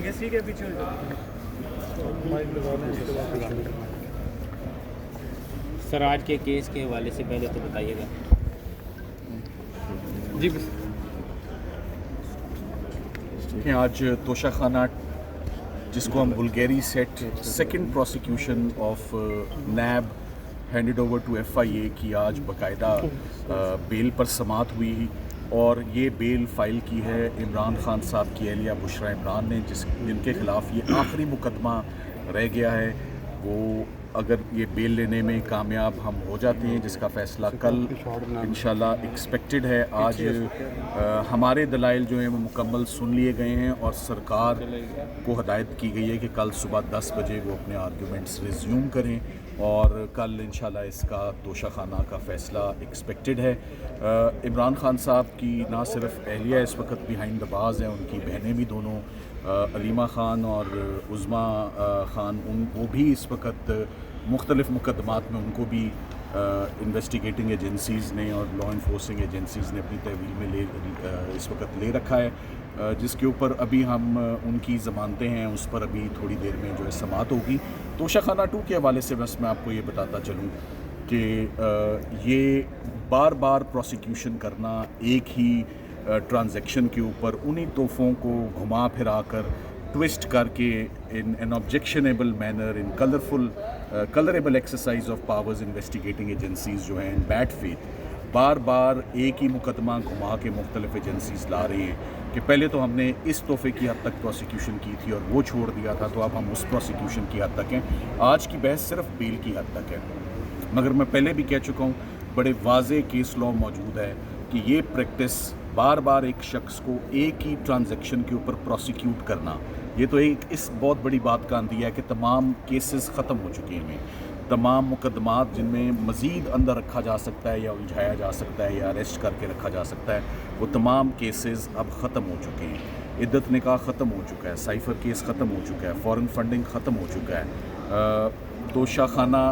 इसी के पीछे सर आज के केस के हवाले से पहले तो बताइएगा जी। आज तोशाखाना जिसको हम Bulgari set second prosecution of NAB handed over to FIA की आज बाकायदा बेल पर समात हुई और ये बेल फाइल की है इमरान खान साहब की अहलिया बुशरा इमरान ने जिनके ख़िलाफ़ ये आखिरी मुकदमा रह गया है। वो अगर ये बेल लेने में कामयाब हम हो जाते हैं जिसका फ़ैसला कल इंशाल्लाह एक्सपेक्टेड है। आज हमारे दलाइल जो हैं वो मुकम्मल सुन लिए गए हैं और सरकार को हदायत की गई है कि कल सुबह 10 बजे वो अपने आर्गूमेंट्स रिज्यूम करें और कल इंशाल्लाह इसका तोशाखाना का फ़ैसला एक्सपेक्टेड है। इमरान खान साहब की ना सिर्फ अहलिया इस वक्त बिहाइंड द बाज़ हैं, उनकी बहनें भी दोनों अलीमा ख़ान और उज़्मा ख़ान वो भी इस वक्त मुख्तलिफ़ मुकदमात में उनको भी इन्वेस्टिगेटिंग एजेंसीज़ ने और लॉ इन्फोर्सिंग एजेंसीज़ ने अपनी तहवील में इस वक्त ले रखा है, जिसके ऊपर अभी हम उनकी ज़मानतें हैं उस पर अभी थोड़ी देर में जो है समात होगी। तोशाखाना 2 के हवाले से बस मैं आपको ये बताता चलूँ कि ये बार बार प्रोसिक्यूशन करना एक ही ट्रांजैक्शन के ऊपर उन्हीं तोहफ़ों को घुमा फिरा कर ट्विस्ट करके in an objectionable manner in colourable exercise of powers investigating agencies जो हैं इन बैड फेथ बार बार एक ही मुकदमा घुमा के मुख्तलिफ एजेंसीज़ ला रही हैं कि पहले तो हमने इस तोहफ़े की हद तक प्रोसिक्यूशन की थी और वो छोड़ दिया था, तो अब हम उस प्रोसिक्यूशन की हद तक हैं। आज की बहस सिर्फ बेल की हद तक है, मगर मैं पहले भी कह चुका हूँ बड़े वाज़े केस लॉ मौजूद है कि ये प्रैक्टिस बार बार एक शख्स को एक ही ट्रांजैक्शन के ऊपर प्रोसिक्यूट करना, ये तो एक इस बहुत बड़ी बात का अंदिया है कि तमाम केसेस ख़त्म हो चुके हैं। तमाम मुकदमात जिनमें मज़ीद अंदर रखा जा सकता है या उलझाया जा सकता है या अरेस्ट करके रखा जा सकता है, वो तमाम केसेस अब ख़त्म हो चुके हैं। इद्दत निकाह ख़त्म हो चुका है, साइफ़र केस ख़त्म हो चुका है, फ़ॉरेन फंडिंग ख़त्म हो चुका है, तोशाखाना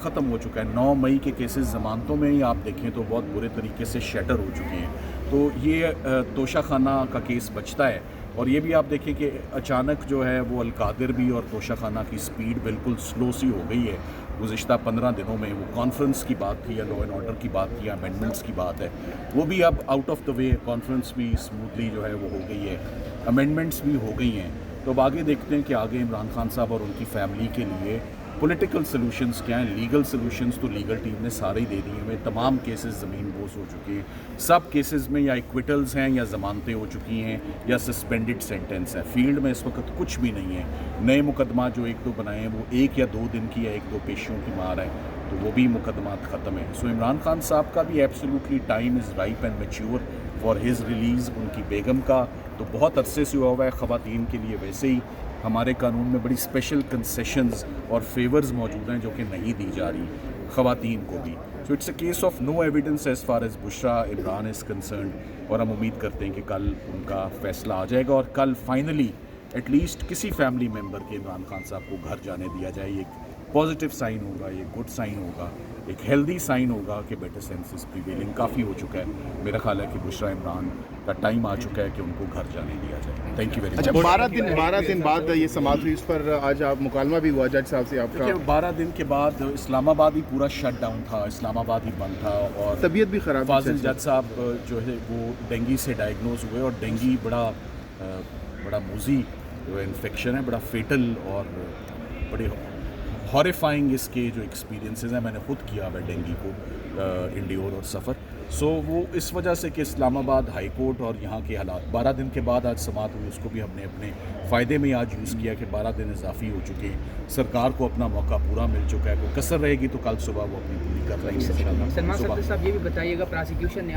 ख़त्म हो चुका है। 9 मई के केसेस ज़मानतों में ही आप देखें तो बहुत बुरे तरीके से शटर हो चुके हैं। तो ये तोशाखाना का केस बचता है। और ये भी आप देखें कि अचानक जो है वो अलकादिर भी और तोशाखाना की स्पीड बिल्कुल स्लो सी हो गई है गुज़िश्ता 15 दिनों में। वो कॉन्फ्रेंस की बात थी या लॉ एंड ऑर्डर की बात थी या अमेंडमेंट्स की बात है, वो भी अब out of the way, conference भी स्मूथली जो है वो हो गई है, अमेंडमेंट्स भी हो गई हैं। तो अब आगे देखते हैं कि आगे इमरान खान साहब और उनकी फैमिली के लिए पॉलिटिकल सॉल्यूशंस क्या हैं। लीगल सॉल्यूशंस तो लीगल टीम ने सारे ही दे दिए हैं। तमाम केसेस ज़मीन बोस हो चुके हैं। सब केसेस में या एक्विटल्स हैं या ज़मानतें हो चुकी हैं या सस्पेंडेड सेंटेंस है। फील्ड में इस वक्त कुछ भी नहीं है। नए मुकदमा जो 1-2 बनाए हैं वो 1 या 2 दिन की या 1-2 पेशियों की मार है, तो वो भी मुकदमात ख़त्म है। सो इमरान खान साहब का भी absolutely time is ripe and mature for his release. उनकी बेगम का तो बहुत अरसे से हुआ है। ख़वातीन के लिए वैसे ही हमारे कानून में बड़ी स्पेशल कंसेशंस और फेवर्स मौजूद हैं जो कि नहीं दी जा रही ख़वातीन को भी। So it's a case of no evidence as far as Bushra Imran is concern, और हम उम्मीद करते हैं कि कल उनका फ़ैसला आ जाएगा और कल फाइनली एटलीस्ट किसी फैमिली मेम्बर के इमरान खान साहब को घर जाने दिया जाए। ये पॉजिटिव साइन होगा, ये गुड साइन होगा, एक हेल्दी साइन होगा कि बेटर सेंसेस प्रिवेलिंग काफ़ी हो चुका है। मेरा ख्याल है कि बुशरा इमरान का टाइम आ चुका है कि उनको घर जाने दिया जाए। Thank you very much. अच्छा, 12 दिन बाद ये समात हुई, इस पर आज आप मुकालमा भी हुआ जज साहब से आपका? 12 दिन के बाद इस्लामाबाद ही पूरा शट डाउन था, इस्लामाबाद ही बंद था और तबीयत भी ख़राब। फाजिल जज साहब जो है वो डेंगी से डायग्नोज हुए और डेंगी बड़ा मूजी जो इन्फेक्शन है, बड़ा फेटल और बड़े हॉरिफाइंग इसके जो एक्सपीरियंसेस हैं, मैंने खुद किया हुआ डेंगी को इंडियोर और सफ़र। सो वो इस वजह से कि इस्लामाबाद हाई कोर्ट और यहाँ के हालात 12 दिन के बाद आज समात हुई, उसको भी हमने अपने फ़ायदे में आज यूज़ किया कि 12 दिन इजाफी हो चुके हैं। सरकार को अपना मौका पूरा मिल चुका है। कोई कसर रहेगी तो कल सुबह वो अपनी पूरी कर रही है इंशाल्लाह। सलमान साहब ये भी बताइएगा, प्रोसिक्यूशन ने